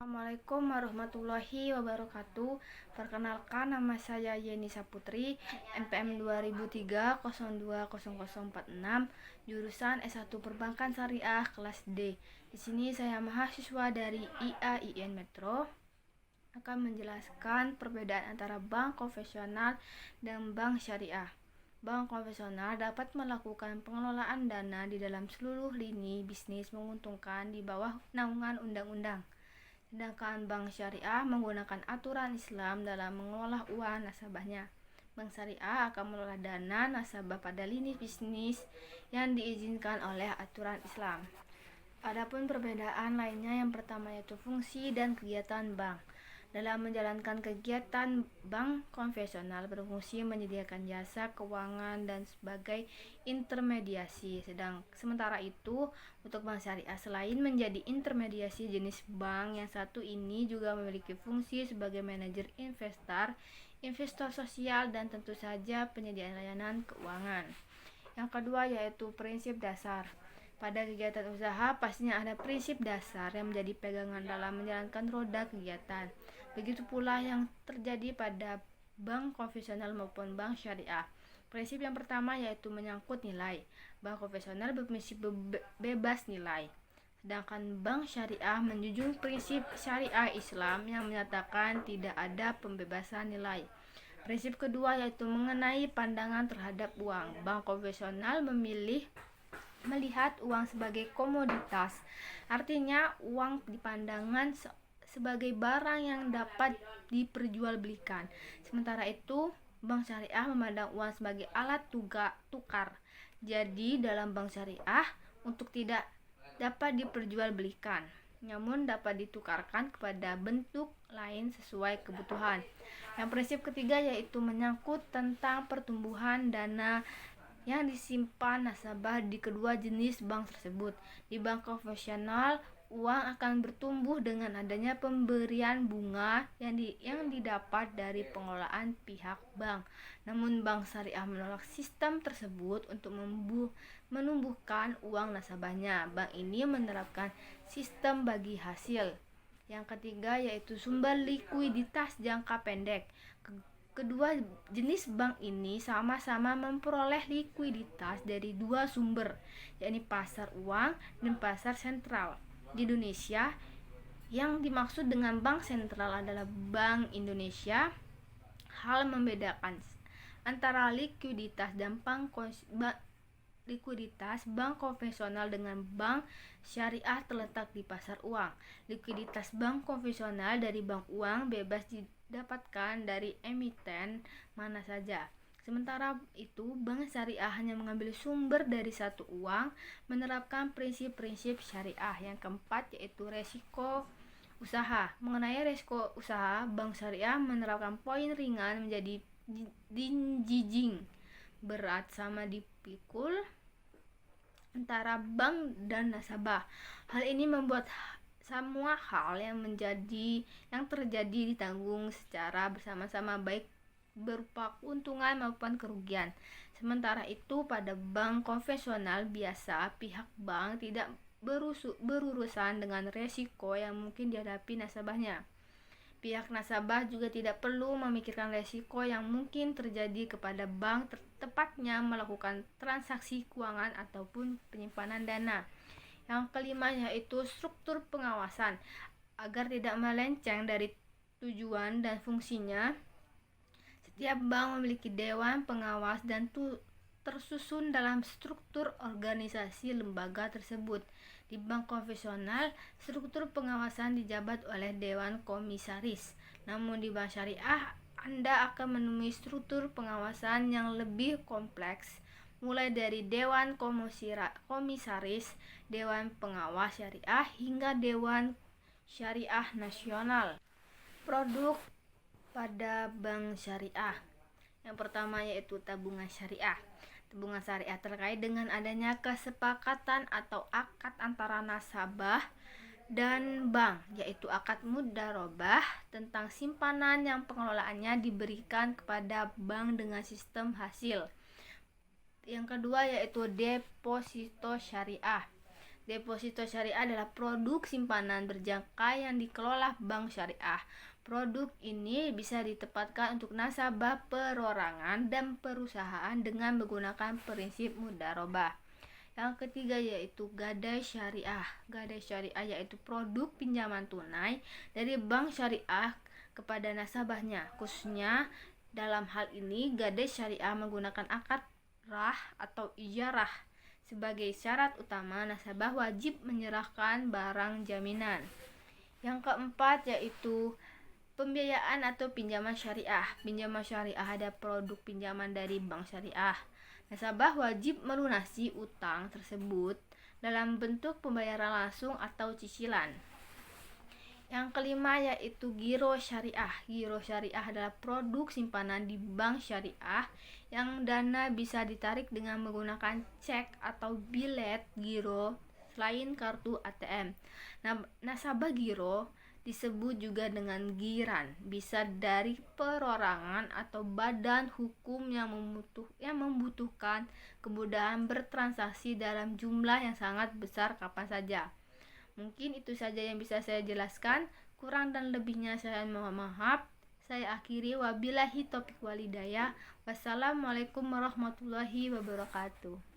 Assalamualaikum warahmatullahi wabarakatuh. Perkenalkan, nama saya Yeni Saputri, NPM 2003-020046, jurusan S1 Perbankan Syariah kelas D. Di sini saya mahasiswa dari IAIN Metro akan menjelaskan perbedaan antara bank konvensional dan bank syariah. Bank konvensional dapat melakukan pengelolaan dana di dalam seluruh lini bisnis menguntungkan di bawah naungan undang-undang. Sedangkan bank syariah menggunakan aturan Islam dalam mengelola uang nasabahnya. Bank syariah akan mengelola dana nasabah pada lini bisnis yang diizinkan oleh aturan Islam. Adapun perbedaan lainnya, yang pertama yaitu fungsi dan kegiatan bank. Dalam menjalankan kegiatan, bank konvensional berfungsi menyediakan jasa keuangan dan sebagai intermediasi. Sementara itu, untuk bank syariah, selain menjadi intermediasi jenis bank, yang satu ini juga memiliki fungsi sebagai manajer investor sosial, dan tentu saja penyediaan layanan keuangan. Yang kedua yaitu prinsip dasar. Pada kegiatan usaha pastinya ada prinsip dasar yang menjadi pegangan dalam menjalankan roda kegiatan. Begitu pula yang terjadi pada bank konvensional maupun bank syariah. Prinsip yang pertama yaitu menyangkut nilai. Bank konvensional berprinsip bebas nilai. Sedangkan bank syariah menjunjung prinsip syariah Islam yang menyatakan tidak ada pembebasan nilai. Prinsip kedua yaitu mengenai pandangan terhadap uang. Bank konvensional melihat uang sebagai komoditas, artinya uang dipandangkan sebagai barang yang dapat diperjualbelikan. Sementara itu, bank syariah memandang uang sebagai alat tukar. Jadi, dalam bank syariah, untuk tidak dapat diperjualbelikan, namun dapat ditukarkan kepada bentuk lain sesuai kebutuhan. Yang prinsip ketiga yaitu menyangkut tentang pertumbuhan dana yang disimpan nasabah di kedua jenis bank tersebut. Di bank konvensional, uang akan bertumbuh dengan adanya pemberian bunga yang didapat dari pengelolaan pihak bank. Namun bank syariah menolak sistem tersebut untuk menumbuhkan uang nasabahnya. Bank ini menerapkan sistem bagi hasil. Yang ketiga yaitu sumber likuiditas jangka pendek. Kedua jenis bank ini sama-sama memperoleh likuiditas dari dua sumber, yakni pasar uang dan pasar sentral. Di Indonesia, yang dimaksud dengan bank sentral adalah Bank Indonesia. Hal membedakan antara likuiditas bank konvensional dengan bank syariah terletak di pasar uang. Likuiditas bank konvensional dari bank uang bebas didapatkan dari emiten mana saja. Sementara itu, bank syariah hanya mengambil sumber dari satu uang, menerapkan prinsip-prinsip syariah. Yang keempat yaitu resiko usaha. Mengenai resiko usaha, bank syariah menerapkan poin ringan menjadi jinjing berat sama dipikul antara bank dan nasabah. Hal ini membuat semua hal yang terjadi ditanggung secara bersama-sama, baik berupa keuntungan maupun kerugian. Sementara itu, pada bank konvensional biasa pihak bank tidak berurusan dengan resiko yang mungkin dihadapi nasabahnya. Pihak nasabah juga tidak perlu memikirkan resiko yang mungkin terjadi kepada bank, tepatnya melakukan transaksi keuangan ataupun penyimpanan dana. Yang kelima yaitu struktur pengawasan. Agar tidak melenceng dari tujuan dan fungsinya, setiap bank memiliki dewan pengawas dan tersusun dalam struktur organisasi lembaga tersebut. Di bank konvensional, struktur pengawasan dijabat oleh dewan komisaris. Namun di bank syariah, Anda akan menemui struktur pengawasan yang lebih kompleks, mulai dari dewan komisaris, dewan pengawas syariah, hingga dewan syariah nasional. Produk pada bank syariah. Yang pertama yaitu tabungan syariah. Tabungan syariah terkait dengan adanya kesepakatan atau akad antara nasabah dan bank, yaitu akad mudharabah tentang simpanan yang pengelolaannya diberikan kepada bank dengan sistem hasil. Yang kedua yaitu deposito syariah. Deposito syariah adalah produk simpanan berjangka yang dikelola bank syariah. Produk ini bisa ditempatkan untuk nasabah perorangan dan perusahaan dengan menggunakan prinsip mudharabah. Yang ketiga yaitu gadai syariah. Gadai syariah yaitu produk pinjaman tunai dari bank syariah kepada nasabahnya. Khususnya dalam hal ini gadai syariah menggunakan akad rah atau ijarah. Sebagai syarat utama, nasabah wajib menyerahkan barang jaminan. Yang keempat yaitu pembiayaan atau pinjaman syariah. Pinjaman syariah ada produk pinjaman dari bank syariah. Nasabah wajib melunasi utang tersebut dalam bentuk pembayaran langsung atau cicilan. Yang kelima yaitu giro syariah. Giro syariah adalah produk simpanan di bank syariah yang dana bisa ditarik dengan menggunakan cek atau bilet giro selain kartu ATM. Nasabah giro disebut juga dengan giran, bisa dari perorangan atau badan hukum yang membutuhkan kemudahan bertransaksi dalam jumlah yang sangat besar kapan saja. Mungkin itu saja yang bisa saya jelaskan. Kurang dan lebihnya saya mohon maaf. Saya akhiri, wabillahi taufiq walhidayah. Wassalamualaikum warahmatullahi wabarakatuh.